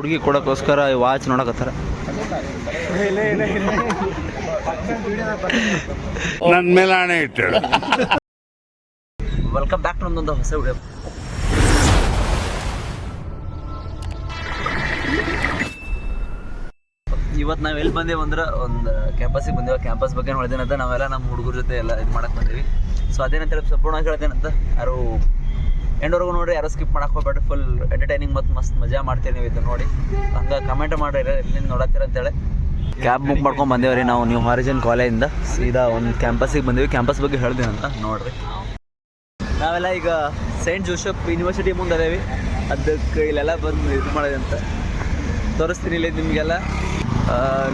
ಹುಡುಗಿ ಕೊಡೋಕ್ಕೋಸ್ಕರ ವಾಚ್ ನೋಡಕತ್ತಾರ. ನನ್ನ ಮೇಲೆ ಆಣೆ ಇಟ್ಟಳು. ವೆಲ್ಕಮ್ ಬ್ಯಾಕ್ ನಮ್ಮದೊಂದು ಹೊಸ ವಿಡಿಯೋ. ಇವತ್ತು ನಾವು ಎಲ್ಲಿ ಬಂದೇವು ಅಂದ್ರೆ ಒಂದು ಕ್ಯಾಂಪಸ್ಸಿಗೆ ಬಂದೇವು. ಕ್ಯಾಂಪಸ್ ಬಗ್ಗೆ ನೋಡಿದೇನಂತ ನಾವೆಲ್ಲ ನಮ್ಮ ಹುಡುಗರ ಜೊತೆ ಎಲ್ಲ ಇದು ಮಾಡಕ್ಕೆ ಬಂದೀವಿ. ಸೊ ಅದೇನಂತೇಳಿ ಸಂಪೂರ್ಣವಾಗಿ ಹೇಳ್ತೇನಂತ. ಯಾರು ಎಂಡವರೆಗೂ ನೋಡ್ರಿ, ಯಾರು ಸ್ಕಿಪ್ ಮಾಡಕ್ಕೆ ಹೋಗ್ಬೇಡ್ರಿ. ಫುಲ್ ಎಂಟರ್ಟೈನಿಂಗ್ ಮತ್ತು ಮಸ್ತ್ ಮಜಾ ಮಾಡ್ತೀವಿ ನೀವು ಇದು ನೋಡಿ. ಹಂಗೆ ಕಮೆಂಟ್ ಮಾಡಿರಿ ಎಲ್ಲಿಂದ ನೋಡತ್ತೀರ ಅಂತೇಳಿ. ಕ್ಯಾಬ್ ಬುಕ್ ಮಾಡ್ಕೊಂಡು ಬಂದೇವ್ರಿ ನಾವು ನ್ಯೂ ಹಾರಿಜನ್ ಕಾಲೇಜಿಂದ ಸೀದಾ ಒಂದು ಕ್ಯಾಂಪಸ್ಸಿಗೆ ಬಂದೀವಿ. ಕ್ಯಾಂಪಸ್ ಬಗ್ಗೆ ಹೇಳ್ತೀನಂತ ನೋಡ್ರಿ. ನಾವೆಲ್ಲ ಈಗ ಸೈಂಟ್ ಜೋಸೆಫ್ ಯೂನಿವರ್ಸಿಟಿ ಮುಂದೆ ಅದೇವಿ. ಅದಕ್ಕೆ ಇಲ್ಲೆಲ್ಲ ಬಂದು ಇದು ಮಾಡೋದು ಅಂತ ತೋರಿಸ್ತೀನಿ ಇಲ್ಲಿ ನಿಮಗೆಲ್ಲ.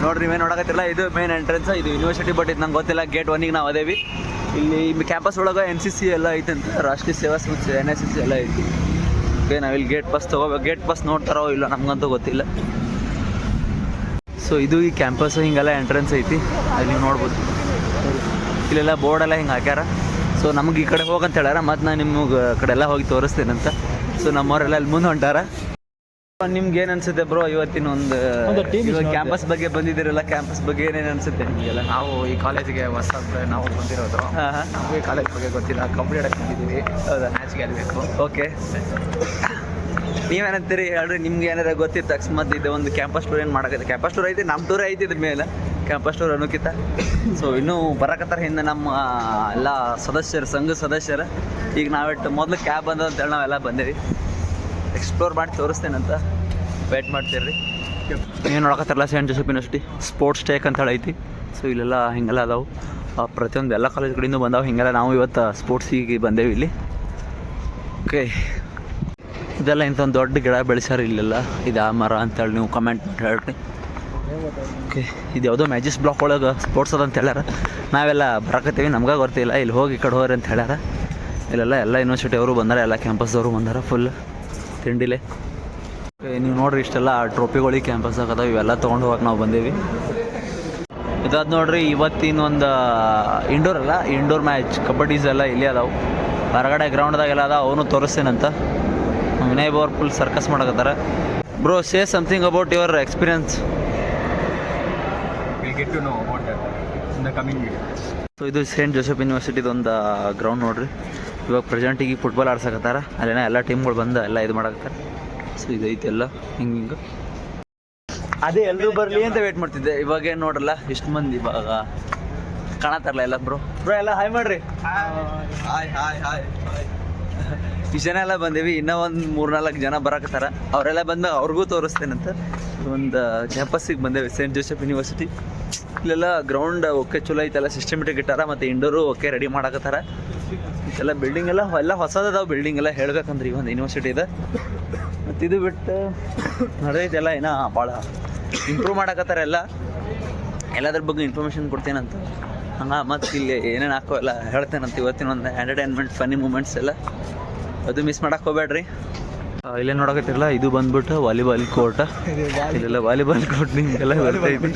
ನೋಡ್ರಿ ಮೇನ್ ನೋಡಕತ್ತಿಲ್ಲ, ಇದು ಮೇನ್ ಎಂಟ್ರೆನ್ಸ್. ಇದು ಯೂನಿವರ್ಸಿಟಿ, ಬಟ್ ಇದು ನಂಗೆ ಗೊತ್ತಿಲ್ಲ. ಗೇಟ್ 1ಗೆ ನಾವು ಅದೇವಿ. ಇಲ್ಲಿ ಕ್ಯಾಂಪಸ್ ಒಳಗೆ NCC ಎಲ್ಲ ಐತೆ ಅಂತ, ರಾಷ್ಟ್ರೀಯ ಸೇವಾ ಸಂಸ್ಥೆ NSS ಎಲ್ಲ ಐತಿ. ಓಕೆ, ನಾವಿಲ್ಲಿ ಗೇಟ್ ಪಾಸ್ ತೊಗೋಬೇಕು. ಗೇಟ್ ಪಾಸ್ ನೋಡ್ತಾರೋ ಇಲ್ಲ ನಮಗಂತೂ ಗೊತ್ತಿಲ್ಲ. ಸೊ ಇದು ಈ ಕ್ಯಾಂಪಸ್ ಹಿಂಗೆಲ್ಲ ಎಂಟ್ರೆನ್ಸ್ ಐತಿ. ಅಲ್ಲಿ ನೀವು ನೋಡ್ಬೋದು, ಇಲ್ಲೆಲ್ಲ ಬೋರ್ಡೆಲ್ಲ ಹಿಂಗೆ ಹಾಕ್ಯಾರ. ಸೊ ನಮ್ಗೆ ಈ ಕಡೆ ಹೋಗಂತ ಹೇಳ್ಯಾರ. ಮತ್ತು ನಾನು ನಿಮಗೆ ಕಡೆ ಎಲ್ಲ ಹೋಗಿ ತೋರಿಸ್ತೇನಂತ. ಸೊ ನಮ್ಮವರೆಲ್ಲ ಅಲ್ಲಿ ಮುಂದೆ ಹೊಂಟಾರ. ನಿಮ್ಗೆ ಏನು ಅನ್ಸುತ್ತೆ ಬ್ರೋ ಇವತ್ತಿನ ಒಂದು ಕ್ಯಾಂಪಸ್ ಬಗ್ಗೆ ಬಂದಿದ್ದೀರಲ್ಲ, ಕ್ಯಾಂಪಸ್ ಬಗ್ಗೆ ಏನೇನು ಅನ್ಸುತ್ತೆ ನಿಮಗೆಲ್ಲ? ನಾವು ಈ ಕಾಲೇಜಿಗೆ ಹೊಸ ನಾವು ಬಂದಿರೋದು. ನಮಗೆ ಕಾಲೇಜ್ ಬಗ್ಗೆ ಗೊತ್ತಿಲ್ಲ, ಕಂಪ್ಲೀಟ್ ಆಗಿ ಬಂದಿದ್ದೀವಿ. ಹೌದಾ, ಮ್ಯಾಚ್ಗೆ ಗೆಲ್ಲಬೇಕು. ಓಕೆ, ನೀವೇನಂತೀರಿ ಹೇಳ್ರಿ. ನಿಮ್ಗೆ ಏನಾರ ಗೊತ್ತಿತ್ತು ಅಕಸ್ಮಾತ್ ಇದು ಒಂದು ಕ್ಯಾಂಪಸ್ ಟೂರ್ ಏನು ಮಾಡಕತ್ತೆ? ಕ್ಯಾಂಪಸ್ ಟೂರ್ ಐತಿ, ನಮ್ಮ ಟೂರ್ ಐತಿ ಇದ್ರ ಮೇಲೆ ಕ್ಯಾಂಪಸ್ ಟೂರ್ ಅನ್ನೋಕ್ಕಿಂತ. ಸೊ ಇನ್ನೂ ಬರಕತ್ತಾರ ಹಿಂದೆ ನಮ್ಮ ಎಲ್ಲ ಸದಸ್ಯರು, ಸಂಘ ಸದಸ್ಯರು. ಈಗ ನಾವಿಟ್ಟು ಮೊದಲು ಕ್ಯಾಬ್ ಬಂದ ಅಂತೇಳಿ ನಾವೆಲ್ಲ ಬಂದೇವಿ. ಎಕ್ಸ್ಪ್ಲೋರ್ ಮಾಡಿ ತೋರಿಸ್ತೇನಂತ ವೇಟ್ ಮಾಡ್ತೀರಿ. ಏನು ನೋಡಕತ್ತಾರಲ್ಲ, saint Joseph university sports take ಅಂತ ಹೇಳಿ ಐತಿ. ಸೊ ಇಲ್ಲೆಲ್ಲ ಹಿಂಗೆಲ್ಲ ಅದಾವು. ಪ್ರತಿಯೊಂದು ಎಲ್ಲ ಕಾಲೇಜ್ಗಳಿಂದ ಬಂದಾವೆ ಹಿಂಗೆಲ್ಲ. ನಾವು ಇವತ್ತು ಸ್ಪೋರ್ಟ್ಸಿಗೆ ಬಂದೇವಿ ಇಲ್ಲಿ. ಓಕೆ, ಇದೆಲ್ಲ ಇಂಥ ಒಂದು ದೊಡ್ಡ ಗಿಡ ಬೆಳೆಸ್ಯಾರ ಇಲ್ಲೆಲ್ಲ. ಇದು ಆ ಮರ ಅಂತೇಳಿ ನೀವು ಕಮೆಂಟ್ ಮಾಡಿ ಹೇಳ್ರಿ. ಓಕೆ, ಇದು ಯಾವುದೋ ಮ್ಯಾಜಿಸ್ ಬ್ಲಾಕ್ ಒಳಗೆ ಸ್ಪೋರ್ಟ್ಸ್ ಅದ ಅಂತ ಹೇಳ್ಯಾರ. ನಾವೆಲ್ಲ ಬರಕತ್ತೀವಿ, ನಮ್ಗೆ ಗೊತ್ತಿಲ್ಲ. ಇಲ್ಲಿ ಹೋಗಿ ಈ ಕಡೆ ಹೋಗ್ರಿ ಅಂತ ಹೇಳ್ಯಾರ. ಇಲ್ಲೆಲ್ಲ ಎಲ್ಲ ಯೂನಿವರ್ಸಿಟಿ ಅವರು ಬಂದಾರ, ಎಲ್ಲ ಕ್ಯಾಂಪಸ್ದವರು ಬಂದಾರ ಫುಲ್ ತಿಂಡಿಲೆ. ನೀವು ನೋಡ್ರಿ, ಇಷ್ಟೆಲ್ಲ ಟ್ರೋಫಿಗಳಿಗೆ ಕ್ಯಾಂಪಸ್ದಾಗ ಅದಾವೆ. ಇವೆಲ್ಲ ತೊಗೊಂಡು ಹೋಗಕ್ಕೆ ನಾವು ಬಂದೇವಿ. ಇದಾದ ನೋಡ್ರಿ ಇವತ್ತಿನ ಒಂದು ಇಂಡೋರ್ ಅಲ್ಲ, ಇಂಡೋರ್ ಮ್ಯಾಚ್ ಕಬಡ್ಡೀಸ್ ಎಲ್ಲ ಇಲ್ಲಿ ಅದಾವೆ. ಹೊರಗಡೆ ಗ್ರೌಂಡ್ದಾಗೆಲ್ಲ ಅದಾವೆ, ಅವನು ತೋರಿಸ್ತೇನಂತ. ವಿನಯ್ ಅವ್ರು ಫುಲ್ ಸರ್ಕಸ್ ಮಾಡಕತ್ತಾರ. Bro, say something about your experience. So ಇದು ಸೈಂಟ್ ಜೋಸೆಫ್ ಯೂನಿವರ್ಸಿಟಿದು ಒಂದು ಗ್ರೌಂಡ್ ನೋಡ್ರಿ. ಇವಾಗ ಪ್ರೆಸೆಂಟಿಗೆ ಫುಟ್ಬಾಲ್ ಆಡ್ಸಕತ್ತಾರ. ಅಲ್ಲೇನ ಎಲ್ಲ ಟೀಮ್ಗಳು ಬಂದು ಎಲ್ಲ ಇದು ಮಾಡಕತ್ತಾರ. ಸೊ ಇದೈತಿ ಎಲ್ಲ ಹಿಂಗೆ. ಅದೇ ಎಲ್ಲರೂ ಬರಲಿ ಅಂತ ವೇಟ್ ಮಾಡ್ತಿದ್ದೆ. ಇವಾಗ ಏನು ನೋಡ್ರಲ್ಲ, ಇಷ್ಟು ಮಂದಿ ಇವಾಗ ಕಾಣತ್ತಾರಲ್ಲ ಎಲ್ಲ. ಬ್ರೋ ಎಲ್ಲ ಹಾಯ್ ಮಾಡ್ರಿ. ಇಷ್ಟು ಜನ ಎಲ್ಲ ಬಂದೇವಿ. ಇನ್ನೂ ಒಂದು 3-4 ಜನ ಬರಕತ್ತಾರ. ಅವರೆಲ್ಲ ಬಂದಾಗ ಅವ್ರಿಗೂ ತೋರಿಸ್ತೇನಂತ. ಒಂದು ಕ್ಯಾಂಪಸ್ಸಿಗೆ ಬಂದೇವಿ, ಸೈಂಟ್ ಜೋಸೆಫ್ ಯೂನಿವರ್ಸಿಟಿ. ಇಲ್ಲೆಲ್ಲ ಗ್ರೌಂಡ್ ಓಕೆ ಚಲೋ ಐತೆಲ್ಲ, ಸಿಸ್ಟಮೆಟಿಕ್ ಇಟ್ಟಾರ. ಮತ್ತು ಇಂಡೋರು ಓಕೆ ರೆಡಿ ಮಾಡಕತ್ತಾರ. ಎಲ್ಲ ಬಿಲ್ಡಿಂಗ್ ಎಲ್ಲ ಹೊಸದದಾವೆ. ಬಿಲ್ಡಿಂಗ್ ಎಲ್ಲ ಹೇಳ್ಬೇಕಂದ್ರೆ ಈ ಒಂದು ಯೂನಿವರ್ಸಿಟಿ ಇದೆ. ಮತ್ತು ಇದು ಬಿಟ್ಟು ನಡೆದೈತೆಲ್ಲ ಏನೋ ಭಾಳ ಇಂಪ್ರೂವ್ ಮಾಡಕತ್ತಾರ. ಎಲ್ಲದ್ರ ಬಗ್ಗೆ ಇನ್ಫಾರ್ಮೇಷನ್ ಕೊಡ್ತೇನಂತ. ಹಂಗೆ ಮತ್ತು ಇಲ್ಲಿ ಏನೇನು ಹಾಕೋ ಎಲ್ಲ ಹೇಳ್ತೇನಂತ. ಇವತ್ತಿನ ಒಂದು ಎಂಟರ್ಟೈನ್ಮೆಂಟ್ ಫನ್ನಿ ಮೂಮೆಂಟ್ಸ್ ಎಲ್ಲ ಅದು ಮಿಸ್ ಮಾಡಕ್ಕೆ ಹೋಗ್ಬೇಡ್ರಿ. ಇಲ್ಲೇ ನೋಡಕತ್ತಿರಲ್ಲ, ಇದು ಬಂದ್ಬಿಟ್ಟು ವಾಲಿಬಾಲ್ ಕೋರ್ಟ್. ಇಲ್ಲೆಲ್ಲ ವಾಲಿಬಾಲ್ ಕೋರ್ಟ್ ನಿಮಗೆಲ್ಲ ಬರ್ತೈತಿ.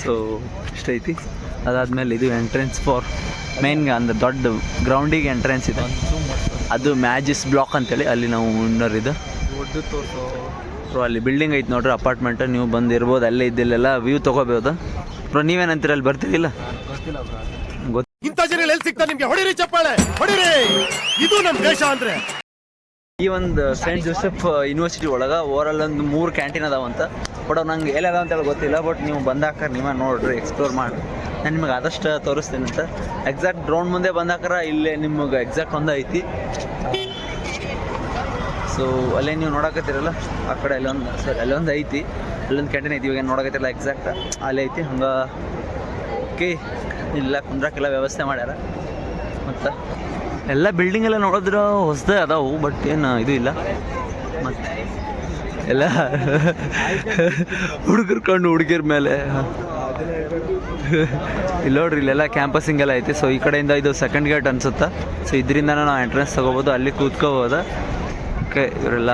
ಸೊ ಇಷ್ಟೈತಿ. ಅದಾದಮೇಲೆ ಇದು ಎಂಟ್ರೆನ್ಸ್ ಫಾರ್ ಮೇನ್ಗೆ ಅಂದ್ರೆ ದೊಡ್ಡ ಗ್ರೌಂಡಿಗೆ ಎಂಟ್ರೆನ್ಸ್ ಇದೆ. ಅದು ಮ್ಯಾಜಿಸ್ ಬ್ಲಾಕ್ ಅಂತೇಳಿ ಅಲ್ಲಿ ನಾವು ಇನ್ನರಿದ್ದು ಬ್ರೋ. ಅಲ್ಲಿ ಬಿಲ್ಡಿಂಗ್ ಐತೆ ನೋಡ್ರಿ, ಅಪಾರ್ಟ್ಮೆಂಟ್. ನೀವು ಬಂದಿರ್ಬೋದು, ಅಲ್ಲೇ ಇದ್ದಿಲ್ಲೆಲ್ಲ ವ್ಯೂ ತೊಗೋಬೋದು. ಬ್ರೋ ನೀವೇನಂತೀರ, ಅಲ್ಲಿ ಬರ್ತೀರಿಲ್ಲ? ಇಂಥ ಜನ ಎಲ್ಲಿ ಸಿಗ್ತಾರೆ ನಿಮಗೆ? ಹೊಡಿರಿ ಚಪ್ಪಾಳೆ, ಹೊಡಿರಿ. ಇದು ನಮ್ಮ ದೇಶ ಅಂದ್ರೆ. ಈ ಒಂದು ಸೈಂಟ್ ಜೋಸೆಫ್ ಯೂನಿವರ್ಸಿಟಿ ಒಳಗೆ ಓವರಾಲ್ ಒಂದು 3 ಕ್ಯಾಂಟೀನ್ ಅದಾವಂತ. ಬಟ್ ಅವು ನಂಗೆ ಎಲ್ಲದಾವ ಅಂತೇಳಿ ಗೊತ್ತಿಲ್ಲ. ಬಟ್ ನೀವು ಬಂದಾಕ ನೀವೇ ನೋಡ್ರಿ, ಎಕ್ಸ್ಪ್ಲೋರ್ ಮಾಡಿರಿ. ನಾನು ನಿಮಗೆ ಆದಷ್ಟು ತೋರಿಸ್ತೇನಂತ. ಎಕ್ಸಾಕ್ಟ್ ಗ್ರೌಂಡ್ ಮುಂದೆ ಬಂದಾಕರ ಇಲ್ಲೇ ನಿಮಗೆ ಎಕ್ಸಾಕ್ಟ್ ಒಂದು ಐತಿ. ಸೊ ಅಲ್ಲೇ ನೀವು ನೋಡಕತ್ತೀರಲ್ಲ, ಆ ಕಡೆ ಅಲ್ಲೊಂದು ಐತಿ. ಅಲ್ಲೊಂದು ಕ್ಯಾಂಟೀನ್ ಐತಿ. ಇವಾಗ ನೋಡಕತ್ತಿರಲ್ಲ ಎಕ್ಸಾಕ್ಟ್ ಅಲ್ಲೇ ಐತಿ. ಹಂಗೆ ಓಕೆ, ಇಲ್ಲ ಕುಂದ್ರಕ್ಕೆಲ್ಲ ವ್ಯವಸ್ಥೆ ಮಾಡ್ಯಾರ. ಮತ್ತು ಎಲ್ಲ ಬಿಲ್ಡಿಂಗ್ ಎಲ್ಲ ನೋಡಿದ್ರೆ ಹೊಸದೇ ಅದಾವು. ಬಟ್ ಏನು ಇದು ಇಲ್ಲ. ಮತ್ತು ಎಲ್ಲ ಹುಡುಗಿರ ಮೇಲೆ ಇಲ್ಲಿ ನೋಡ್ರಿ, ಇಲ್ಲೆಲ್ಲ ಕ್ಯಾಂಪಸ್ಸಿಂಗೆಲ್ಲ ಐತಿ. ಸೊ ಈ ಕಡೆಯಿಂದ ಇದು ಸೆಕೆಂಡ್ ಗೇಟ್ ಅನ್ಸುತ್ತಾ. ಸೊ ಇದರಿಂದ ನಾವು ಎಂಟ್ರೆನ್ಸ್ ತೊಗೋಬೋದು, ಅಲ್ಲಿ ಕೂತ್ಕೋಬೋದು. ಓಕೆ, ಇವರೆಲ್ಲ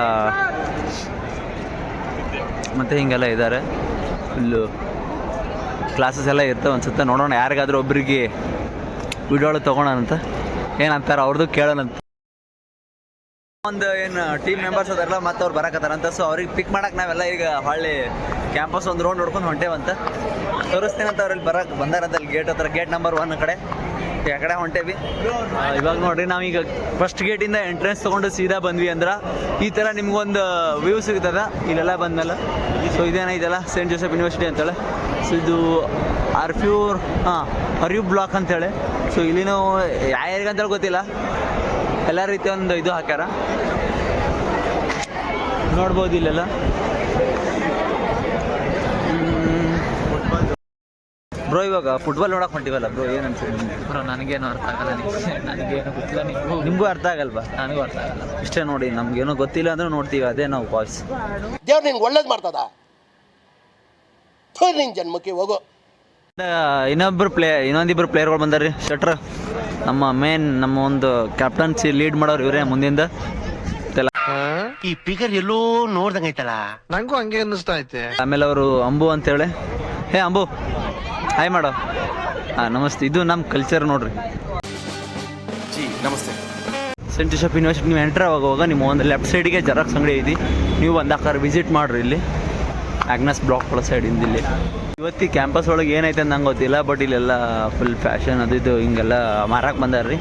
ಮತ್ತು ಹಿಂಗೆಲ್ಲ ಇದ್ದಾರೆ. ಫುಲ್ಲು ಕ್ಲಾಸಸ್ ಎಲ್ಲ ಇರ್ತವೆ ಅನ್ಸುತ್ತೆ. ನೋಡೋಣ, ಯಾರಿಗಾದ್ರೂ ಒಬ್ರಿಗೆ ವಿಡಿಯೋ ತೊಗೊಳೋಣಂತ. ಏನಂತಾರೆ ಅವ್ರದ್ದು ಕೇಳೋಣಂತ. ಒಂದು ಏನು ಟೀಮ್ ಮೆಂಬರ್ಸ್ ಅದಾರಲ್ಲ ಮತ್ತೆ ಅವ್ರು ಬರಕತ್ತಾರಂತ. ಸೊ ಅವ್ರಿಗೆ ಪಿಕ್ ಮಾಡಕ್ಕೆ ನಾವೆಲ್ಲ ಈಗ ಹೊಳ್ಳಿ ಕ್ಯಾಂಪಸ್ ಒಂದು ರೌಂಡ್ ನೋಡ್ಕೊಂಡು ಹೊಂಟೇವಂತ ತೋರಿಸ್ತೀನಂತ ಅವ್ರಲ್ಲಿ ಬಂದಾರಂತ ಅಲ್ಲಿ ಗೇಟ್ ಹತ್ರ, ಗೇಟ್ ನಂಬರ್ 1 ಕಡೆ ಆ ಕಡೆ ಹೊಂಟೇವಿ. ಇವಾಗ ನೋಡ್ರಿ ನಾವೀಗ ಫಸ್ಟ್ ಗೇಟಿಂದ ಎಂಟ್ರೆನ್ಸ್ ತೊಗೊಂಡು ಸೀದಾ ಬಂದ್ವಿ ಅಂದ್ರೆ ಈ ಥರ ನಿಮ್ಗೊಂದು ವ್ಯೂ ಸಿಗ್ತದ ಇಲ್ಲೆಲ್ಲ ಬಂದಮೇಲೆ. ಸೊ ಇದೇನೈತಲ್ಲ ಸೇಂಟ್ ಜೋಸೆಫ್ ಯೂನಿವರ್ಸಿಟಿ ಅಂತೇಳಿ. ಸೊ ಇದು ಅರ್ಯೂ ಬ್ಲಾಕ್ ಅಂತೇಳಿ. ಸೊ ಇಲ್ಲಿ ನಾವು ಯಾವ ಏರಿಯಾ ಅಂತೇಳಿ ಗೊತ್ತಿಲ್ಲ, ಎಲ್ಲ ರೀತಿ ಒಂದು ಇದು ಹಾಕ್ಯಾರ ನೋಡ್ಬೋದು ಇಲ್ಲೆಲ್ಲ. ಬ್ರೋ ಇವಾಗ ಫುಟ್ಬಾಲ್ ನೋಡಕ್ ಹೊಂಟಿವಲ್ಲ ಬ್ರೋ, ಏನು ಅನ್ಸುತ್ತೆ ಬ್ರೋ? ನನಗೇನು ಅರ್ಥ ಆಗಲ್ಲ, ನನಗೇನು ಗೊತ್ತಿಲ್ಲ. ನಿಮಗೂ ಅರ್ಥ ಆಗಲ್ವಾ? ನನಗೂ ಅರ್ಥ ಆಗಲ್ಲ. ಇಷ್ಟೇ ನೋಡಿ, ನಮ್ಗೇನೋ ಗೊತ್ತಿಲ್ಲ ಅಂದ್ರೆ ನೋಡ್ತೀವಿ, ಅದೇ ನಾವು ಬಾಯ್ಸ್. ದೇವ್ರು ನಿನ್ಗೆ ಒಳ್ಳೇದು ಮಾಡ್ತದ, ನಿನ್ ಜನ್ಮಕ್ಕೆ ಹೋಗೋ. ಇನ್ನೊಂದಿಬ್ರು ಪ್ಲೇಯರ್ಗಳು ಬಂದಾರ್ರಿ. ಶಟ್ರ್ ನಮ್ಮ ಒಂದು ಕ್ಯಾಪ್ಟನ್ಸಿ ಲೀಡ್ ಮಾಡೋರು ಇವರೇ ಮುಂದಿಂದ. ಈ ಪಿಗರ್ ಎಲ್ಲೋ ನೋಡ್ದಂಗೈತಲ್ಲ, ನಂಗೂ ಹಂಗೆ ಅನ್ನಿಸ್ತಾ ಐತೆ. ಆಮೇಲೆ ಅವರು ಅಂಬು ಅಂತೇಳಿ, ಹೇ ಅಂಬು ಹಾಯ್ ಮಾಡೋ. ನಮಸ್ತೆ. ಇದು ನಮ್ಮ ಕಲ್ಚರ್ ನೋಡ್ರಿ. ನಮಸ್ತೆ. ಸೇಂಟ್ ಜೋಸೆಫ್ ಯೂನಿವರ್ಸಿಟಿ ನೀವು ಎಂಟ್ರ್ ಆಗುವಾಗ ನಿಮ್ಮ ಒಂದು ಲೆಫ್ಟ್ ಸೈಡಿಗೆ ಜೆರಾಕ್ಸ್ ಅಂಗಡಿ ಐತಿ, ನೀವು ಬಂದಾಕಾರ ವಿಸಿಟ್ ಮಾಡ್ರಿ. ಇಲ್ಲಿ ಆಗ್ನಸ್ ಬ್ಲಾಕ್ ಒಳ ಸೈಡಿಂದ ಇಲ್ಲಿ ಇವತ್ತಿ ಕ್ಯಾಂಪಸ್ ಒಳಗೆ ಏನೈತೆ ಅಂತ ನಂಗೆ ಗೊತ್ತಿಲ್ಲ, ಬಟ್ ಇಲ್ಲೆಲ್ಲ ಫುಲ್ ಫ್ಯಾಷನ್ ಅದು ಇದು ಹಿಂಗೆಲ್ಲ ಮಾರಕ್ಕೆ ಬಂದಾರ್ರಿ.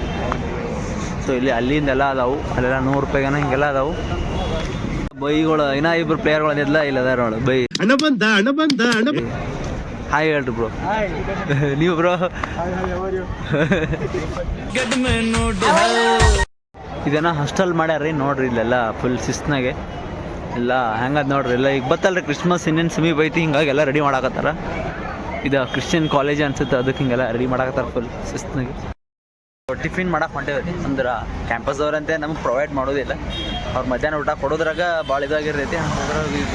ಸೊ ಇಲ್ಲಿ ಅಲ್ಲಿಂದೆಲ್ಲ ಅದಾವು, ಅಲ್ಲೆಲ್ಲ 100 ರೂಪಾಯಿಗನ ಹಿಂಗೆಲ್ಲ ಅದಾವು ಬೈಗಳು. ಇನ್ನೂ ಇಬ್ಬರು ಪ್ಲೇಯರ್ಗಳನ್ನೆಲ್ಲ ಇಲ್ಲ ಅದಾರ ನೋಡಿ ಬೈ. ಹಾಯ್ ಹೇಳ್ರಿ ಬ್ರೋ. ನೀವು ಬ್ರೋ ಇದನ್ನ ಹಾಸ್ಟೆಲ್ ಮಾಡ್ಯಾರ್ರಿ ನೋಡ್ರಿ. ಇಲ್ಲೆಲ್ಲ ಫುಲ್ ಶಿಸ್ನಾಗೆ ಎಲ್ಲ ಹೆಂಗದ್ ನೋಡ್ರಿ. ಎಲ್ಲ ಈಗ ಬತ್ತಲ್ರಿ ಕ್ರಿಸ್ಮಸ್ ಇನ್ನೇನು ಸಮೀಪ ಐತಿ, ಹಿಂಗಾಗಿ ಎಲ್ಲ ರೆಡಿ ಮಾಡಾಕತ್ತಾರ. ಇದು ಕ್ರಿಶ್ಚಿಯನ್ ಕಾಲೇಜ್ ಅನ್ಸುತ್ತೆ, ಅದಕ್ಕೆ ಹಿಂಗೆಲ್ಲ ರೆಡಿ ಮಾಡಾಕತ್ತಾರ ಫುಲ್ ಶಿಸ್ನಾಗೆ. ಟಿಫಿನ್ ಮಾಡಕ್ಕೆ ಹೊಂಟೇವ್ರಿ. ಅಂದ್ರೆ ಕ್ಯಾಂಪಸ್ದವ್ರಂತೆ ನಮಗೆ ಪ್ರೊವೈಡ್ ಮಾಡೋದಿಲ್ಲ, ಅವ್ರು ಮಧ್ಯಾಹ್ನ ಊಟ ಕೊಡೋದ್ರಾಗ ಭಾಳ ಇದಾಗಿರ್ತೈತಿ. ಅದ್ರಾಗ ಈಗ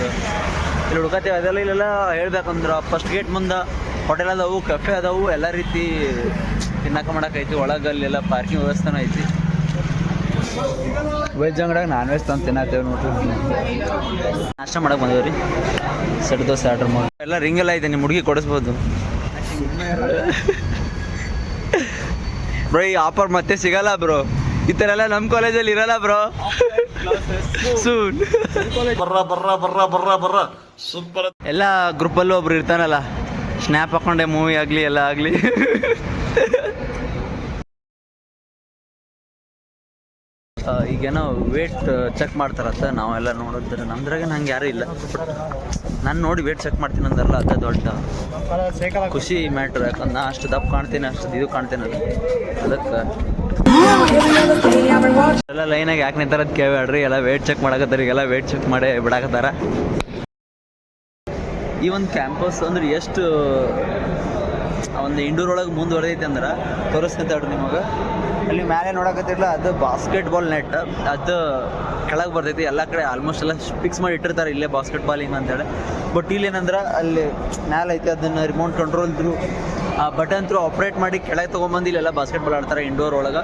ಇಲ್ಲಿ ಹುಡ್ಕತ್ತೇವೆ. ಅದೆಲ್ಲ ಇಲ್ಲೆಲ್ಲ ಹೇಳ್ಬೇಕಂದ್ರೆ ಫಸ್ಟ್ ಗೇಟ್ ಮುಂದೆ ಹೋಟೆಲ್ ಅದಾವು, ಕೆಫೆ ಅದಾವು, ಎಲ್ಲ ರೀತಿ ತಿನ್ನಕ್ಕೆ ಮಾಡಕ್ಕೈತಿ. ಒಳಗೆ ಅಲ್ಲೆಲ್ಲ ಪಾರ್ಕಿಂಗ್ ವ್ಯವಸ್ಥೆನೂ ಐತಿ. ವೆಜ್ ಅಂಗಡಿಯಾಗ ನಾನ್ ವೆಜ್ ತಂದು ತಿನ್ನತ್ತೇವೆ ನೋಡ್ರಿ. ನಾಷ್ಟ ಮಾಡಕ್ಕೆ ಬಂದೇವ್ರಿ. ಸೆಟ್ ದೋಸೆ ಆರ್ಡ್ರ್ ಮಾಡಿ ಎಲ್ಲ ರಿಂಗೆಲ್ಲ ಐತೆ, ನಿಮ್ಮ ಹುಡುಗಿ ಕೊಡಿಸ್ಬೋದು ಬ್ರೋ. ಈ ಆಫರ್ ಮತ್ತೆ ಸಿಗಲ್ಲ ಬ್ರೋ, ಈ ಥರ ಎಲ್ಲ ನಮ್ಮ ಕಾಲೇಜಲ್ಲಿ ಇರಲ್ಲ ಬ್ರೋ. ಸೂನ್ ಎಲ್ಲ ಗ್ರೂಪಲ್ಲೂ ಒಬ್ರು ಇರ್ತಾನಲ್ಲ, ಸ್ನ್ಯಾಪ್ ಹಾಕೊಂಡೆ ಮೂವಿ ಆಗಲಿ ಎಲ್ಲ ಆಗಲಿ. ಈಗೇನೋ ವೇಟ್ ಚೆಕ್ ಮಾಡ್ತಾರಂತ ನಾವೆಲ್ಲ ನೋಡಿದ್ರೆ, ನಮ್ದ್ರಾಗೆ ನಂಗೆ ಯಾರೂ ಇಲ್ಲ. ನಾನು ನೋಡಿ ವೇಟ್ ಚೆಕ್ ಮಾಡ್ತೀನಿ ಅಂದಾರಲ್ಲ, ಅದೇ ದೊಡ್ಡ ಖುಷಿ ಮ್ಯಾಟ್ರ್. ಯಾಕಂದ್ರೆ ನಾ ಅಷ್ಟು ದಪ್ಪ ಕಾಣ್ತೀನಿ, ಅಷ್ಟು ಇದು ಕಾಣ್ತೀನಲ್ಲ, ಅದಕ್ಕೆ ಎಲ್ಲ ಲೈನಾಗಿ ಯಾಕೆ ನಿಂತಾರ ಅದು ಕೇಳ್ಬೇಡ್ರಿ. ಎಲ್ಲ ವೇಟ್ ಚೆಕ್ ಮಾಡಕತ್ತಾರ, ಈಗೆಲ್ಲ ವೇಟ್ ಚೆಕ್ ಮಾಡಿ ಬಿಡಾಕತ್ತಾರ. ಈ ಒಂದು ಕ್ಯಾಂಪಸ್ ಅಂದ್ರೆ ಎಷ್ಟು ಒಂದು ಇಂಡೋರ್ ಒಳಗೆ ಮುಂದುವರೆದೈತೆ ಅಂದ್ರೆ ತೋರಿಸ್ತೈತೆ ಹೇಳ್ರಿ ನಿಮಗೆ. ಅಲ್ಲಿ ಮೇಲೆ ನೋಡಕತ್ತಿರಲ್ಲ, ಅದು ಬಾಸ್ಕೆಟ್ಬಾಲ್ ನೆಟ್, ಅದು ಕೆಳಗೆ ಬರ್ತೈತಿ. ಎಲ್ಲ ಕಡೆ ಆಲ್ಮೋಸ್ಟ್ ಎಲ್ಲ ಫಿಕ್ಸ್ ಮಾಡಿ ಇಟ್ಟಿರ್ತಾರೆ ಇಲ್ಲೇ ಬಾಸ್ಕೆಟ್ಬಾಲ್ ಹಿಂಗೆ ಅಂತೇಳಿ. ಬಟ್ ಇಲ್ಲಿ ಏನಂದ್ರೆ ಅಲ್ಲಿ ಮ್ಯಾಲೆ ಐತೆ, ಅದನ್ನು ರಿಮೋಟ್ ಕಂಟ್ರೋಲ್ ಥ್ರೂ ಆ ಬಟನ್ ಥ್ರೂ ಆಪ್ರೇಟ್ ಮಾಡಿ ಕೆಳಗೆ ತೊಗೊಂಬಂದು ಇಲ್ಲೆಲ್ಲ ಬಾಸ್ಕೆಟ್ಬಾಲ್ ಆಡ್ತಾರೆ ಇಂಡೋರ್ ಒಳಗೆ.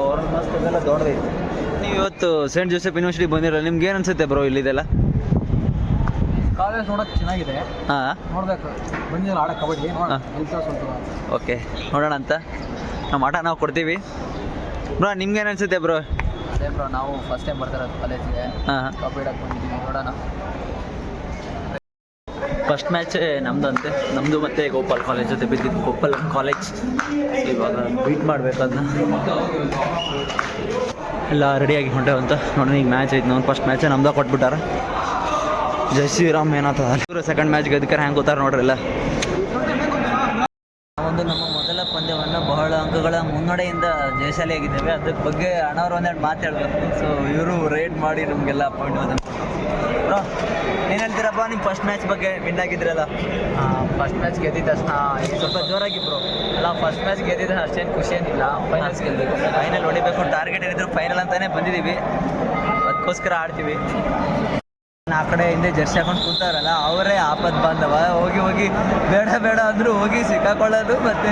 ಅವ್ರ ಮಸ್ತ್ ಅದೆಲ್ಲ ದೊಡ್ಡದೈತಿ. ನೀವು ಇವತ್ತು ಸೇಂಟ್ ಜೋಸೆಫ್ ಯೂನಿವರ್ಸಿಟಿ ಬಂದಿರಲ್ಲ, ನಿಮ್ಗೆ ಏನು ಅನ್ಸುತ್ತೆ ಬ್ರೋ ಇಲ್ಲಿದೆಲ್ಲ? ಕಾಲೇಜ್ ನೋಡೋಕೆ ಚೆನ್ನಾಗಿದೆ. ಹಾಂ, ನೋಡ್ಬೇಕು. ಬಂದಿಲ್ಲ ಆಡೋ ಕಬಡ್ಡಿ. ಓಕೆ, ನೋಡೋಣ ಅಂತ. ನಮ್ಮ ಆಟ ನಾವು ಕೊಡ್ತೀವಿ ಬ್ರೋ. ನಿಮ್ಗೇನು ಅನ್ಸುತ್ತೆ ಬ್ರೋ? ಅದೇ ಬ್ರೋ, ನಾವು ಫಸ್ಟ್ ಟೈಮ್ ಬರ್ತಾರೋದು ಕಾಲೇಜಿಗೆ. ಹಾಂ, ಕಬಡ್ಡಿ ಆಡಕ್ಕೆ ಬಂದಿದ್ದೀವಿ, ನೋಡೋಣ. ಫಸ್ಟ್ ಮ್ಯಾಚ್ ನಮ್ಮದಂತೆ, ನಮ್ಮದು ಮತ್ತು ಗೋಪಾಲ್ ಕಾಲೇಜ್ ಜೊತೆ ಬಿದ್ದಿದ್ದು. ಗೋಪಾಲ್ ಕಾಲೇಜ್ ಇವಾಗ ಬೀಟ್ ಮಾಡಬೇಕು ಅದನ್ನ. ಎಲ್ಲ ರೆಡಿಯಾಗಿ ಹೊಂಟೇವಂತ ನೋಡೋಣ. ಈಗ ಮ್ಯಾಚ್ ಐತೆ ನೋಡಿ, ಫಸ್ಟ್ ಮ್ಯಾಚೇ ನಮ್ದು ಕೊಟ್ಬಿಟ್ಟಾರ. ಜೈ ಶ್ರೀರಾಮ್ ಏನಾಗ್ತದ. ಇವರು ಸೆಕೆಂಡ್ ಮ್ಯಾಚ್ ಗೆದ್ಕರ ಹೆಂಗೆ ಗೊತ್ತಾರ ನೋಡ್ರಿ. ಎಲ್ಲ ಒಂದು ನಮ್ಮ ಮೊದಲ ಪಂದ್ಯವನ್ನು ಬಹಳ ಅಂಕಗಳ ಮುನ್ನಡೆಯಿಂದ ಜಯಶಾಲಿಯಾಗಿದ್ದೇವೆ. ಅದ್ರ ಬಗ್ಗೆ ಅಣ್ಣವ್ರು ಒಂದೆರಡು ಮಾತು ಹೇಳಬೇಕು. ಸೊ ಇವರು ರೇಟ್ ಮಾಡಿ ನಮಗೆಲ್ಲ ಪಾಯಿಂಟ್ ಬಂದ. ಬ್ರೋ ಏನು ಹೇಳ್ತೀರಪ್ಪ ನಿಮ್ಮ ಫಸ್ಟ್ ಮ್ಯಾಚ್ ಬಗ್ಗೆ? ವಿನ್ ಆಗಿದ್ರಲ್ಲ, ಫಸ್ಟ್ ಮ್ಯಾಚ್ ಗೆದ್ದಿದ್ದ ತಕ್ಷಣ ಸ್ವಲ್ಪ ಜೋರಾಗಿ ಬ್ರೋ. ಅಲ್ಲ, ಫಸ್ಟ್ ಮ್ಯಾಚ್ ಗೆದ್ದಿದ್ರೆ ಅಷ್ಟೇನು ಖುಷಿ ಏನಿಲ್ಲ. ಫೈನಲ್ಸ್ ಗೆಲ್ಲಬೇಕು, ಫೈನಲ್ ಹೊಡಿಬೇಕು. ಟಾರ್ಗೆಟ್ ಏನಿದ್ರು ಫೈನಲ್ ಅಂತಲೇ ಬಂದಿದ್ದೀವಿ, ಅದಕ್ಕೋಸ್ಕರ ಆಡ್ತೀವಿ. ಆ ಕಡೆ ಹಿಂದೆ ಜರ್ಸಿ ಹಾಕೊಂಡು ಕೂತಾರಲ್ಲ, ಅವರೇ ಆಪತ್ ಬಾಂಧವ. ಹೋಗಿ ಬೇಡ ಬೇಡ ಅಂದರೂ ಹೋಗಿ ಸಿಕ್ಕಾಕೊಳ್ಳೋದು, ಮತ್ತು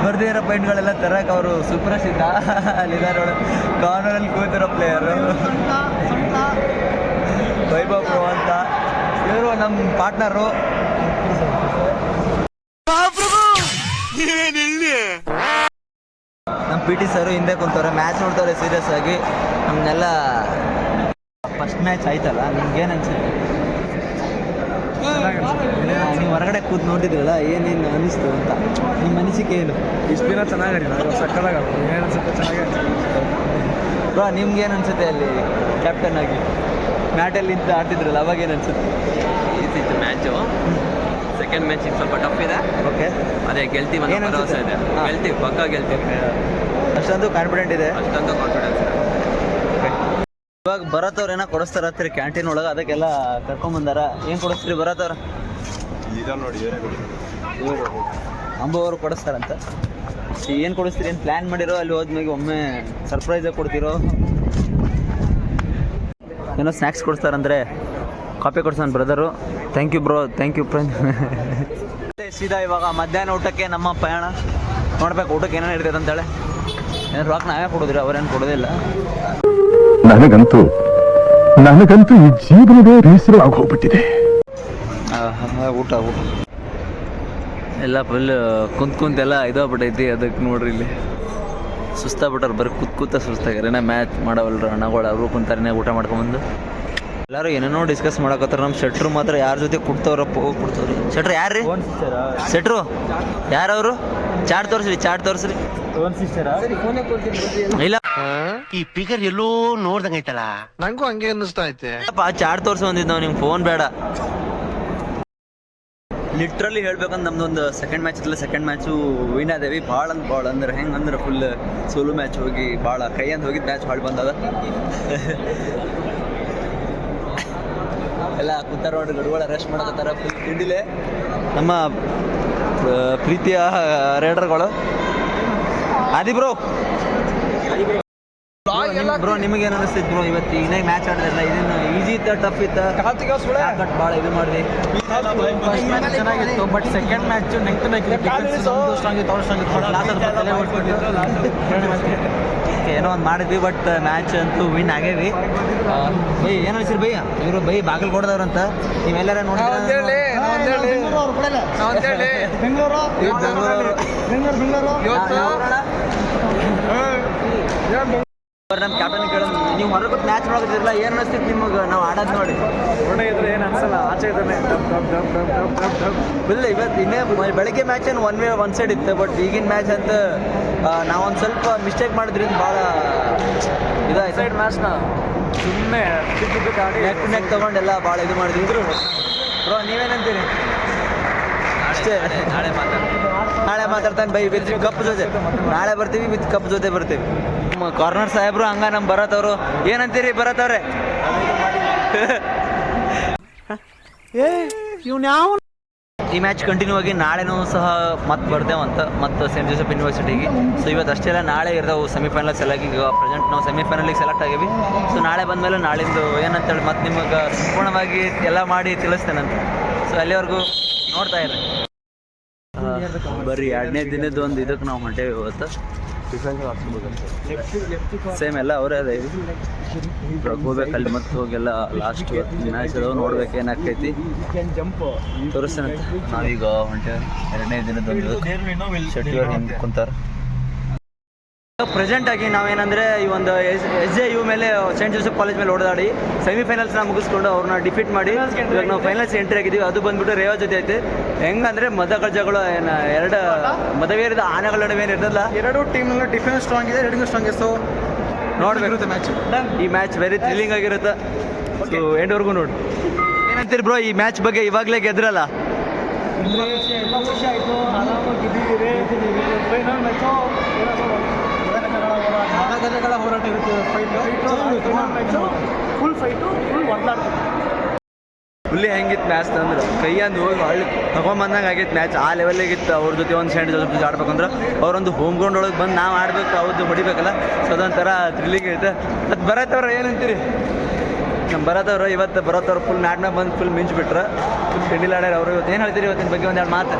ಬರ್ದೇ ಇರೋ ಪಾಯಿಂಟ್ಗಳೆಲ್ಲ ತರಕ್ಕೆ ಅವರು ಸುಪ್ರಸಿದ್ಧ. ಅಲ್ಲಿದ್ದಾರೆ ಕಾರ್ನರಲ್ಲಿ ಕೂತಿರೋ ಪ್ಲೇಯರು ವೈಭವ್ ಬ್ರೋ ಅಂತ. ಇವರು ನಮ್ಮ ಪಾರ್ಟ್ನರು. ನಮ್ಮ ಪಿ ಟಿ ಸರ್ ಹಿಂದೆ ಕುಂತವ್ರೆ, ಮ್ಯಾಚ್ ನೋಡ್ತವ್ರೆ ಸೀರಿಯಸ್ ಆಗಿ. ನಮ್ಮನ್ನೆಲ್ಲ ಫಸ್ಟ್ ಮ್ಯಾಚ್ ಆಯ್ತಲ್ಲ, ನಿಮ್ಗೇನು ಅನ್ಸುತ್ತೆ? ನೀವು ಹೊರಗಡೆ ಕೂತ್ ನೋಡಿದ್ರಲ್ಲ, ಏನೇನು ಅನಿಸ್ತು ಅಂತ ನಿಮ್ಮ ಅನಿಸಿಕೆ ಏನು? ಇಷ್ಟು ದಿನ ಚೆನ್ನಾಗಿರಲಿಲ್ಲ, ಸಕ್ಕದಾಗ ಏನು ಅನ್ಸುತ್ತೆ, ಚೆನ್ನಾಗಿ ಬ್ರೋ ನಿಮ್ಗೇನು ಅನ್ಸುತ್ತೆ ಅಲ್ಲಿ ಕ್ಯಾಪ್ಟನ್ ಆಗಿ ಮ್ಯಾಟಲ್ಲಿ ನಿಂತು ಆಡ್ತಿದ್ರಲ್ಲ, ಅವಾಗ ಏನು ಅನ್ಸುತ್ತೆ? ಇತ್ತು ಮ್ಯಾಚು. ಸೆಕೆಂಡ್ ಮ್ಯಾಚ್ ಸ್ವಲ್ಪ ಟಫ್ ಇದೆ. ಓಕೆ, ಅದೇ ಗೆಲ್ತೀವಿ ಅನ್ನೋ ಏನ್ ಅನ್ಸುತ್ತೆ? ಭರವಸೆ ಇದೆ. ಹಾ. ಗೆಲ್ತೀವಿ, ಪಕ್ಕ ಗೆಲ್ತೀವಿ, ಅಷ್ಟೊಂದು ಕಾನ್ಫಿಡೆಂಟ್ ಇದೆ. ಅಷ್ಟೊಂದು ಕಾನ್ಫಿಡೆನ್ಸ್ ಇದೆ. ಇವಾಗ ಬರತ್ತವ್ರು ಏನೋ ಕೊಡಿಸ್ತಾರ ಹತ್ತಿರ ಕ್ಯಾಂಟೀನ್ ಒಳಗೆ, ಅದಕ್ಕೆಲ್ಲ ಕರ್ಕೊಂಬಂದಾರ. ಏನು ಕೊಡಿಸ್ತೀರಿ ಬರತ್ತವ್ರ? ಅಂಬು ಅವರು ಕೊಡಿಸ್ತಾರಂತ. ಏನು ಕೊಡಿಸ್ತೀರಿ? ಏನು ಪ್ಲ್ಯಾನ್ ಮಾಡಿರೋ? ಅಲ್ಲಿ ಹೋದ್ಮೇಲೆ ಒಮ್ಮೆ ಸರ್ಪ್ರೈಸಾಗಿ ಕೊಡ್ತಿರೋ? ಏನೋ ಸ್ನ್ಯಾಕ್ಸ್ ಕೊಡಿಸ್ತಾರಂದರೆ ಕಾಫಿ ಕೊಡ್ಸಾನ brother. Thank you bro, thank you friend. ಸೀದಾ ಇವಾಗ ಮಧ್ಯಾಹ್ನ ಊಟಕ್ಕೆ ನಮ್ಮ ಪಯಣ. ನೋಡ್ಬೇಕು ಊಟಕ್ಕೆ ಏನೇನು ಇರ್ತೈತೆ ಅಂತೇಳಿ. ಏನು ರಾಕ್ ನಾವೇ ಕೊಡೋದ್ರಿ, ಅವರೇನು ಕೊಡೋದಿಲ್ಲ. ನನಗಂತೂ ಈ ಜೀವನವೇ ಬೇಸರ ಆಗೋಗ್ಬಿಟ್ಟಿದೆ. ಊಟ ಎಲ್ಲ ಫುಲ್ ಕುಂತೆಲ್ಲ ಇದಾಗ್ಬಿಟ್ಟೈತಿ. ಅದಕ್ಕೆ ನೋಡ್ರಿ ಇಲ್ಲಿ ಸುಸ್ತಾಗ್ಬಿಟ್ಟಾರ, ಬರೀ ಕೂತ ಸುಸ್ತಾಗ್ಯಾರ. ಮ್ಯಾಚ್ ಮಾಡವಲ್ರ ಅಣ್ಣಗಳು, ಅವರು ಕುಂತಾರನೇ ಊಟ ಮಾಡ್ಕೊಂಬಂದು. ಎಲ್ಲರೂ ಏನೇನೋ ಡಿಸ್ಕಸ್ ಮಾಡಕತ್ತಾರ. ನಮ್ಮ ಶೆಟ್ರು ಮಾತ್ರ ಯಾರ ಜೊತೆ ಕೊಡ್ತವ್ರಪ್ಪ, ಹೋಗಿ ಕೊಡ್ತವ್ರಿ. ಶೆಟ್ರು ಯಾರ್ರಿ? ಶೆಟ್ರು ಯಾರವರು? ಚಾಟ್ ತೋರಿಸ್ರಿ. ಇಲ್ಲ, ಈ ಪಿಗರ್ ಎಲ್ಲೋ ನೋಡ್ದಂಗೈತಲ್ಲ, ನಂಗೂ ಹಂಗೆ ಅನ್ನಿಸ್ತಾ ಐತೆ. ಚಾಟ್ ತೋರ್ಸಿ ಬಂದಿದ್ದು ನಾವು, ನಿಮ್ಗೆ ಫೋನ್ ಬೇಡ. ಲಿಟ್ರಲಿ ಹೇಳ್ಬೇಕಂದ್ರೆ ನಮ್ದೊಂದು ಸೆಕೆಂಡ್ ಮ್ಯಾಚ್ ಇತ್ತಲ್ಲ, ಸೆಕೆಂಡ್ ಮ್ಯಾಚು ವಿನ್ ಆದೇವಿ. ಭಾಳ ಅಂದ್ರೆ ಹೆಂಗಂದ್ರೆ ಫುಲ್ ಸೋಲು ಮ್ಯಾಚ್ ಹೋಗಿ ಭಾಳ ಕೈ ಅಂತ ಹೋಗಿದ್ದು ಮ್ಯಾಚ್ ಭಾಳ ಬಂದದ. ಎಲ್ಲ ಕೂತಾರ ನೋಡಿ, ಗಡುಗಳ ರೆಸ್ಟ್ ಮಾಡಕತ್ತಾರ ಫುಲ್ ತಿಂಡಿಲೆ. ನಮ್ಮ ಪ್ರೀತಿಯ ರೈಡರ್ಗಳು. ಆದಿ ಬ್ರೋ ನಿಮಗೇನು ಅನಿಸ್ತೈತೆ ಬ್ರೋ? ಇವತ್ತು ಈಗ ಮ್ಯಾಚ್ ಆಡಿದ್ರಲ್ಲ, ಇದನ್ನು ಈಸಿ ಇತ್ತ, ಟಫ್ ಇತ್ತ? ಕಟ್ ಭಾಳ ಇದು ಮಾಡಿದೆ. ಫಸ್ಟ್ ಮ್ಯಾಚ್ ಚೆನ್ನಾಗಿತ್ತು, but second match neck to neck strong ಇತ್ತು, ಅವ್ರು ಸ್ಟ್ರಾಂಗ್ ಇತ್ತು. ಏನೋ ಒಂದು ಮಾಡಿದ್ವಿ, ಬಟ್ ಮ್ಯಾಚ್ ಅಂತೂ ವಿನ್ ಆಗೇವಿ. ಬೈ ಏನು ಹೇಳ್ತೀರಿ ಭಯ್ಯ? ಇವರು ಬೈ ಬಾಗಿಲು ಕೊಡ್ದವ್ರಂತ, ನೀವೆಲ್ಲರ ನೋಡಿದ್ರೆ ನಮ್ಮ ಕ್ಯಾಪ್ಟನ್ ಕೇಳೋದು, ನೀವು ಹೊರಗೆ ಮ್ಯಾಚ್ ನೋಡೋದಿರಲ್ಲ, ಏನು ಅನಿಸ್ತಿತ್ತು ನಿಮಗೆ ನಾವು ಆಡೋದು ನೋಡಿ? ಇದ್ರೆ ಏನು ಅನ್ಸಲ್ಲ, ಆಚೆ ಇದ್ದಾನೆ ಫುಲ್. ಇವತ್ತು ಇನ್ನೇ ಬೆಳಗ್ಗೆ ಮ್ಯಾಚ್ ಏನು ಒನ್ ಸೈಡ್ ಇತ್ತು, ಬಟ್ ಈಗಿನ ಮ್ಯಾಚ್ ಅಂತ ನಾವೊಂದು ಸ್ವಲ್ಪ ಮಿಸ್ಟೇಕ್ ಮಾಡಿದ್ರಿಂದ ಭಾಳ ಇದಾಯ್ತು. ಸೈಡ್ ಮ್ಯಾಚ್ನ ಸುಮ್ಮನೆ ನೆಕ್ ತೊಗೊಂಡೆಲ್ಲ ಭಾಳ ಇದು ಮಾಡಿದ್ವಿ. ಬ್ರೋ ನೀವೇನಂತೀರಿ? ಅಷ್ಟೇ, ನಾಳೆ ಮಾತಾಡ್ತಾನೆ ಬೈ ವಿತ್ ಕಪ್ ಜೊತೆ. ನಾಳೆ ಬರ್ತೀವಿ, ವಿತ್ ಕಪ್ ಜೊತೆ ಬರ್ತೀವಿ. ನಮ್ಮ ಕಾರ್ನರ್ ಸಾಹೇಬ್ರು ಹಂಗ ನಮ್ಮ ಬರತ್ತವರು. ಏನಂತೀರಿ ಬರತ್ತವ್ರೆ? ಈ ಮ್ಯಾಚ್ ಕಂಟಿನ್ಯೂ ಆಗಿ ನಾಳೆನೂ ಸಹ ಮತ್ತೆ ಬರ್ತೇವಂತ, ಮತ್ತು ಸೇಂಟ್ ಜೋಸೆಫ್ ಯೂನಿವರ್ಸಿಟಿಗೆ. ಸೊ ಇವತ್ತು ಅಷ್ಟೆಲ್ಲ ನಾಳೆ ಇರ್ತಾವೆ ಸೆಮಿಫೈನಲ್ ಸೆಲೆಕ್ಟ್. ಈಗ ಪ್ರೆಸೆಂಟ್ ನಾವು ಸೆಮಿಫೈನಲಿಗೆ ಸೆಲೆಕ್ಟ್ ಆಗೀವಿ. ಸೊ ನಾಳೆ ಬಂದಮೇಲೆ ನಾಳಿಂದು ಏನಂತೇಳಿ ಮತ್ತೆ ನಿಮಗೆ ಸಂಪೂರ್ಣವಾಗಿ ಎಲ್ಲ ಮಾಡಿ ತಿಳಿಸ್ತೇನಂತ. ಸೊ ಅಲ್ಲಿವರೆಗೂ ನೋಡ್ತಾ ಇರಿ. ಬರೀ 2ನೇ ದಿನದ ಒಂದು ಇದಕ್ಕೆ ನಾವು ಹೊಂಟೇವಿ ಇವತ್ತು. ಸೇಮ್ ಎಲ್ಲ ಅವರೇ ಅದೇ ಹೋಗ್ಬೇಕಲ್ಲಿ, ಮತ್ತೆ ಹೋಗೆಲ್ಲ ಲಾಸ್ಟ್ ಮ್ಯಾಚ್ ಅದಾವ, ನೋಡ್ಬೇಕು ಏನಾಗ್ತೈತಿ ತೋರಿಸ್ತೇನಂತ. ನಾವೀಗ ಹೊಂಟೇವೆ 2ನೇ ದಿನದೊಂದು. ಶೆಟ್ಟಿಯವ್ರು ಹಿಂದೆ ಕುಂತಾರ. ಪ್ರೆಸೆಂಟ್ ಆಗಿ ನಾವೇನಂದರೆ ಈ ಒಂದು SJU ಮೇಲೆ, ಸೇಂಟ್ ಜೋಸೆಫ್ ಕಾಲೇಜ್ ಮೇಲೆ ಹೊಡೆದಾಡಿ ಸೆಮಿಫೈನಲ್ಸ್ನ ಮುಗಿಸ್ಕೊಂಡು ಅವ್ರನ್ನ ಡಿಫೀಟ್ ಮಾಡಿ ಇವಾಗ ನಾವು ಫೈನಲ್ಸ್ ಎಂಟ್ರಿ ಆಗಿದ್ದೀವಿ. ಅದು ಬಂದ್ಬಿಟ್ಟು ರೇವಾ ಜೊತೆ ಐತೆ. ಹೆಂಗಂದ್ರೆ ಮದಗಜಗಳು ಏನು ಎರಡು ಮದವೇರಿದ ಆನೆಗಳ ನಡುವೆ ಏನಿರ್ತಲ್ಲ, ಎರಡು ಟೀಮ್ನ ಡಿಫೆನ್ಸ್ ಸ್ಟ್ರಾಂಗ್ ಇದೆ, ಎರಡೂ ಸ್ಟ್ರಾಂಗ್ ಇದೆ. ಸೊ ನೋಡ್ಬೇಕಿರುತ್ತೆ ಮ್ಯಾಚ್. ಈ ಮ್ಯಾಚ್ ವೆರಿ ಥ್ರಿಲ್ಲಿಂಗ್ ಆಗಿರುತ್ತೆ. ಸೊ ಎಂಡ್ವರೆಗೂ ನೋಡಿ. ಏನಂತೀರಿ ಬ್ರೋ ಈ ಮ್ಯಾಚ್ ಬಗ್ಗೆ? ಇವಾಗಲೇ ಗೆದ್ರಲ್ಲ, ಖುಷಿ ಆಯಿತು. ಫೈನಲ್ ಮ್ಯಾಚು ಗಜಗಳ ಹೋರಾಟ ಇರುತ್ತೆ. ಫುಲ್ ಫೈಟು, ಫುಲ್ ಒಡ್ಲಾಡ್ತದೆ. ಫುಲ್ಲಿ ಹೆಂಗಿತ್ತು ಮ್ಯಾಚ್ ಅಂದ್ರೆ ಕೈಯಂದು ಹೋಗಿ ಹಳ್ಳಿ ತಗೊಂಬಂದಂಗೆ ಆಗೈತೆ ಮ್ಯಾಚ್. ಆ ಲೆವೆಲ್ಲಾಗಿತ್ತು. ಅವ್ರ ಜೊತೆ ಒಂದು ಸೇಂಟ್ ಜೋಸೆಫ್ ಜೊತೆ ಆಡ್ಬೇಕಂದ್ರೆ ಅವರೊಂದು ಹೋಮ್ ಗ್ರೌಂಡ್ ಒಳಗೆ ಬಂದು ನಾವು ಆಡ್ಬೇಕು, ಅವ್ರದ್ದು ಹೊಡಿಬೇಕಲ್ಲ. ಸೊ ಅದೊಂಥರ ಥ್ರಿಲ್ಲಿಂಗ್ ಐತೆ. ಮತ್ತು ಬರತ್ತವ್ರ ಏನಂತೀರಿ? ನಮ್ಮ ಬರತ್ತವ್ರು ಇವತ್ತು ಬರತ್ತವ್ರು ಫುಲ್ ಮ್ಯಾಟ್ನಾಗ ಬಂದು ಫುಲ್ ಮಿಂಚ್ಬಿಟ್ರೆ, ಫುಲ್ ತಿಂಡಿಲಾಡ್ಯಾರ ಅವರು. ಇವತ್ತು ಏನು ಹೇಳ್ತೀರಿ ಇವತ್ತಿನ ಬಗ್ಗೆ ಒಂದೆರಡು ಮಾತು?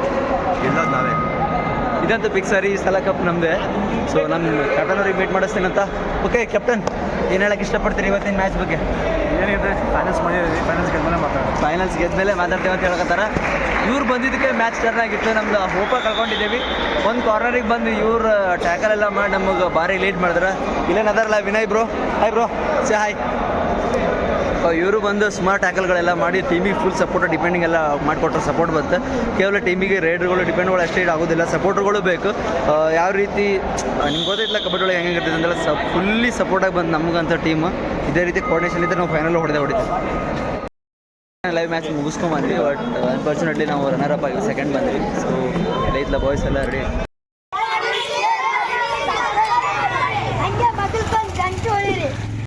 ಇಲ್ಲ ನಾವೇ ಇದಂತೂ ಪಿಕ್ಸ್ ಸರಿ, ಈ ಸಲ ಕಪ್ ನಮ್ಮದೇ. ಸೊ ನಮ್ಮ ಕ್ಯಾಪ್ಟನ್ ಅವ್ರಿಗೆ ಮೀಟ್ ಮಾಡಿಸ್ತೀನಂತ. ಓಕೆ ಕ್ಯಾಪ್ಟನ್, ಏನು ಹೇಳಕ್ಕೆ ಇಷ್ಟಪಡ್ತೀರಿ ಇವತ್ತಿನ ಮ್ಯಾಚ್ ಬಗ್ಗೆ? ಏನಿದೆ, ಫೈನಲ್ಸ್ ಮಾಡಿದ್ದೀವಿ, ಫೈನಲ್ಸ್ ಗೆದ್ಮೇಲೆ ಮಾತಾಡೋದು. ಫೈನಲ್ಸ್ ಗೆದ್ಮೇಲೆ ಮಾತಾಡ್ತೇವೆ ಅಂತ ಹೇಳ್ಕತ್ತಾರ. ಇವ್ರು ಬಂದಿದ್ದಕ್ಕೆ ಮ್ಯಾಚ್ ಟರ್ನ್ ಆಗಿತ್ತು. ನಮ್ದು ಹೋಪ ಕಳ್ಕೊಂಡಿದ್ದೀವಿ. ಒಂದು ಕಾರ್ನರಿಗೆ ಬಂದು ಇವ್ರು ಟ್ಯಾಕಲ್ ಎಲ್ಲ ಮಾಡಿ ನಮಗೆ ಭಾರಿ ಲೇಟ್ ಮಾಡಿದ್ರೆ. ಇಲ್ಲೇನದಾರಲ್ಲ Vinay bro, hi bro, say hi. ಇವರು ಬಂದು ಸುಮಾರು ಟ್ಯಾಕಲ್ಗಳೆಲ್ಲ ಮಾಡಿ ಟೀಮಿಗೆ ಫುಲ್ ಸಪೋರ್ಟ್ ಡಿಪೆಂಡಿಂಗ್ ಎಲ್ಲ ಮಾಡಿಕೊಟ್ರೆ ಸಪೋರ್ಟ್ ಬಂತು. ಕೇವಲ ಟೀಮಿಗೆ ರೈಡರ್ಗಳು ಡಿಪೆಂಡ್ಗಳು ಅಷ್ಟೇ ಆಗೋದಿಲ್ಲ, ಸಪೋರ್ಟ್ಗಳು ಬೇಕು. ಯಾವ ರೀತಿ ನಿಮ್ಗೆ ಗೊತ್ತಿಲ್ಲ ಕಬಡ್ಡಿ ಒಳಗೆ ಹೆಂಗಿರ್ತದೆ ಅಂತೆಲ್ಲ ಫುಲ್ಲಿ ಸಪೋರ್ಟಾಗಿ ಬಂದು ನಮಗಂತ ಟೀಮ್ ಇದೇ ರೀತಿ ಕೋರ್ಡಿನೇಷನ್ ಇದ್ದರೆ ನಾವು ಫೈನಲ್ ಹೊಡೆದೇ ಲೈವ್ ಮ್ಯಾಚ್ ಮುಗಿಸ್ಕೊಂಬಂದ್ವಿ. ಬಟ್ ಅನ್ಫಾರ್ಚುನೇಟ್ಲಿ ನಾವು ರನ್ನರ್ ಅಪ್ ಆಗಿ ಸೆಕೆಂಡ್ ಬಂದ್ವಿ. ಸೊ ಲೈತ್ಲ ಬಾಯ್ಸ್ ಎಲ್ಲ ರೆಡಿ